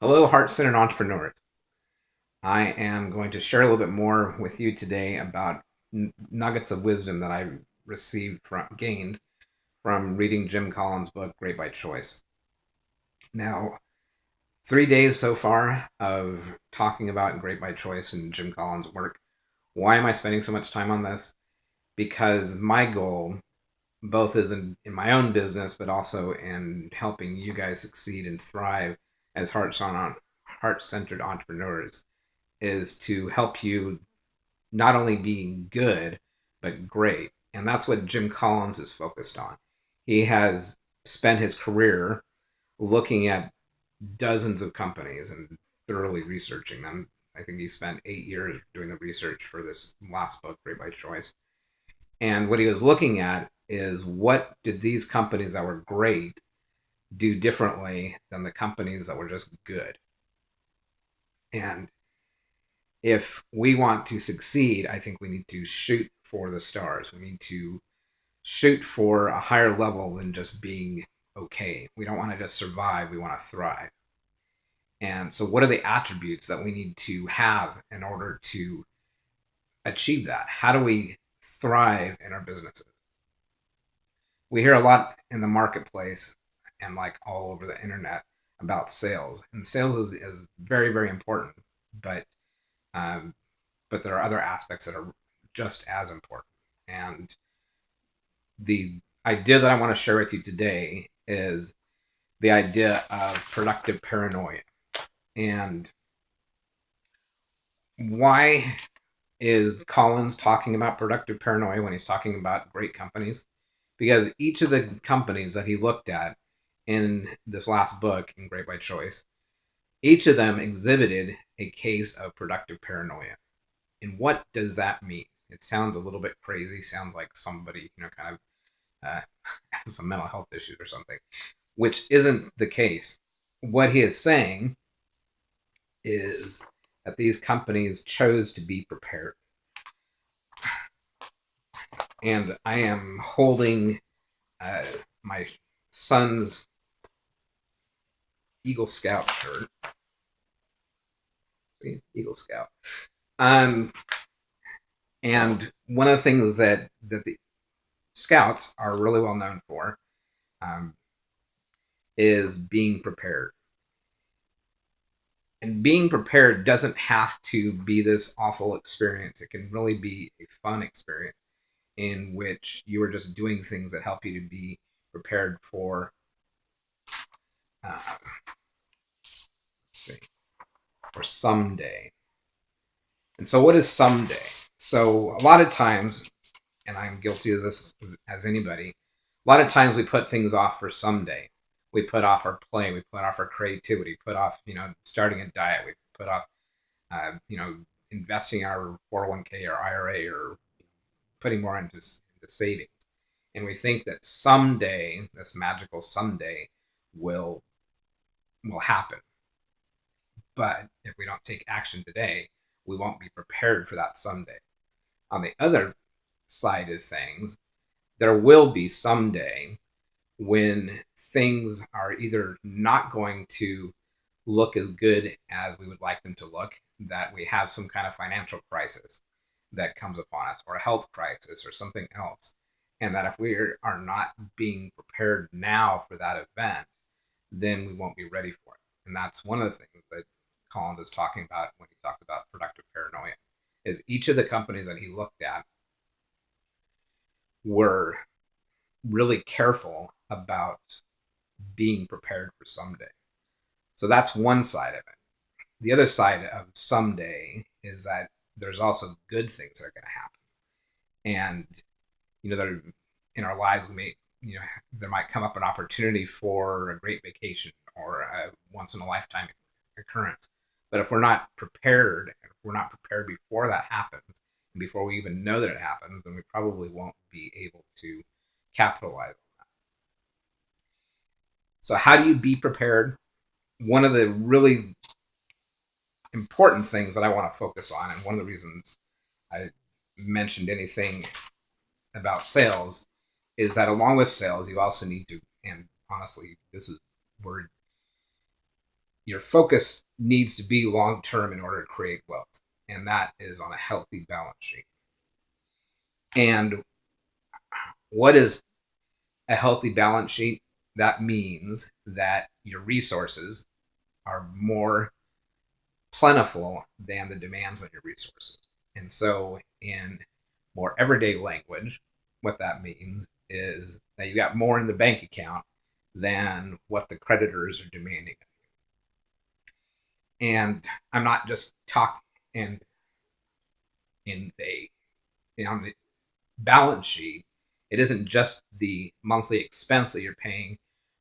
Hello, heart-centered entrepreneurs. I am going to share a little bit more with you today about nuggets of wisdom that I gained from reading Jim Collins' book, Great by Choice. Now, 3 days so far of talking about Great by Choice and Jim Collins' work. Why am I spending so much time on this? Because my goal, both is in my own business, but also in helping you guys succeed and thrive as heart-centered entrepreneurs, is to help you not only be good, but great. And that's what Jim Collins is focused on. He has spent his career looking at dozens of companies and thoroughly researching them. I think he spent 8 years doing the research for this last book, Great by Choice. And what he was looking at is, what did these companies that were great do differently than the companies that were just good? And if we want to succeed, I think we need to shoot for the stars. We need to shoot for a higher level than just being okay. We don't want to just survive, we want to thrive. And so, what are the attributes that we need to have in order to achieve that? How do we thrive in our businesses? We hear a lot in the marketplace and like all over the internet about sales, and sales is very, very important, but um, but there are other aspects that are just as important. And the idea that I want to share with you today is the idea of productive paranoia. And why is Collins talking about productive paranoia when he's talking about great companies? Because each of the companies that he looked at in this last book, in Great by Choice, each of them exhibited a case of productive paranoia. And what does that mean? It sounds a little bit crazy. Sounds like somebody, kind of has some mental health issues or something, which isn't the case. What he is saying is that these companies chose to be prepared. And I am holding uh, my son's Eagle Scout shirt. See? Eagle Scout. Um, and one of the things that the Scouts are really well known for um, is being prepared. And being prepared doesn't have to be this awful experience. It can really be a fun experience in which you are just doing things that help you to be prepared for, let's see, for someday. And so, what is someday? So, a lot of times, and I'm guilty of this as anybody, a lot of times we put things off for someday. We put off our play, we put off our creativity, put off, starting a diet, we put off, you know, investing our 401k or IRA, or putting more into savings. And we think that someday, this magical someday, will happen. But if we don't take action today, we won't be prepared for that someday. On the other side of things, there will be someday when things are either not going to look as good as we would like them to look, that we have some kind of financial crisis that comes upon us, or a health crisis, or something else. And that if we are not being prepared now for that event, then we won't be ready for it. And that's one of the things that Collins is talking about when he talks about productive paranoia, is each of the companies that he looked at were really careful about being prepared for someday. So that's one side of it. The other side of someday is that there's also good things that are going to happen. And, that in our lives, we may, there might come up an opportunity for a great vacation or a once in a lifetime occurrence. But if we're not prepared, if we're not prepared before that happens, and before we even know that it happens, then we probably won't be able to capitalize on that. So, how do you be prepared? One of the really important things that I want to focus on, and one of the reasons I mentioned anything about sales, is that along with sales, you also need to, and honestly, this is where your focus needs to be long term in order to create wealth, and that is on a healthy balance sheet. And what is a healthy balance sheet? That means that your resources are more plentiful than the demands on your resources. And so, in more everyday language, what that means is that you got more in the bank account than what the creditors are demanding. And I'm not just talking in a on the balance sheet. It isn't just the monthly expense that you're paying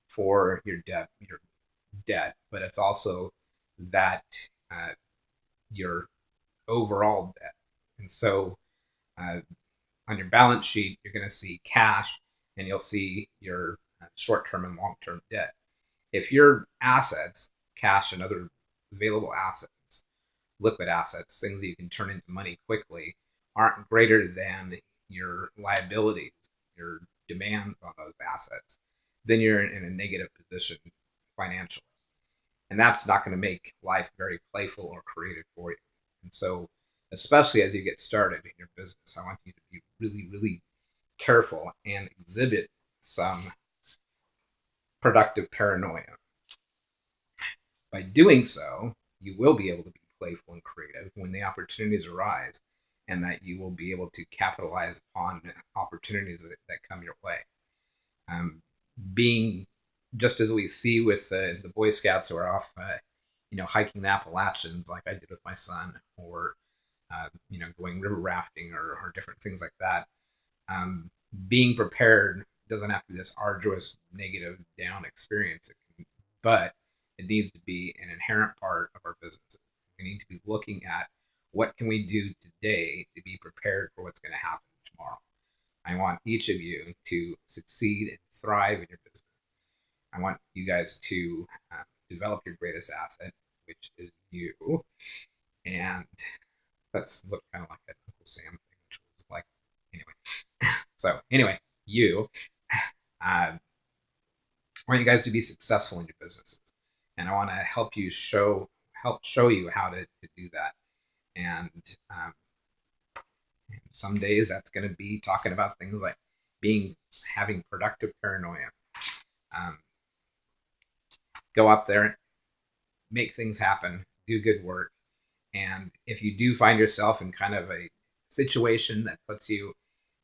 for your debt, but it's also that your overall debt. And so uh, on your balance sheet, you're going to see cash and you'll see your short term and long term debt. If your assets, cash and other available assets, liquid assets, things that you can turn into money quickly, aren't greater than your liabilities, your demands on those assets, then you're in a negative position financially. And that's not going to make life very playful or creative for you. And so, especially as you get started in your business, I want you to be really, really careful and exhibit some productive paranoia. By doing so, you will be able to be playful and creative when the opportunities arise, and that you will be able to capitalize upon opportunities that come your way. Um, being just as we see with the Boy Scouts who are off, hiking the Appalachians, like I did with my son, or going river rafting or different things like that. Being prepared doesn't have to be this arduous, negative, down experience, but it needs to be an inherent part of our businesses. We need to be looking at what can we do today to be prepared for what's going to happen tomorrow. I want each of you to succeed and thrive in your business. I want you guys to develop your greatest asset, which is you. And that's looked kind of like an Uncle Sam thing, which was like, anyway. So, anyway, you. I want you guys to be successful in your businesses. And I want to help show you how to do that. And um, some days that's going to be talking about things like having productive paranoia. Um, go out there, make things happen, do good work. And if you do find yourself in kind of a situation that puts you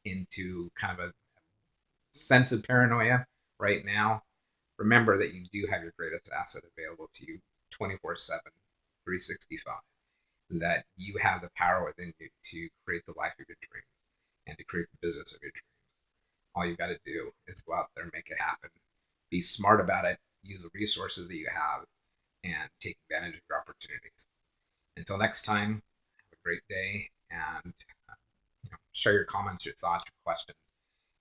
into kind of a sense of paranoia right now, remember that you do have your greatest asset available to you 24/7, 365. That you have the power within you to create the life of your dreams and to create the business of your dreams. All you got to do is go out there and make it happen. Be smart about it, use the resources that you have, and take advantage of your opportunities. Until next time, have a great day, and share your comments, your thoughts, your questions,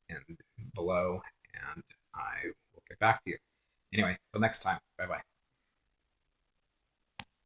and below, and I will get back to you. Anyway, till next time, bye bye.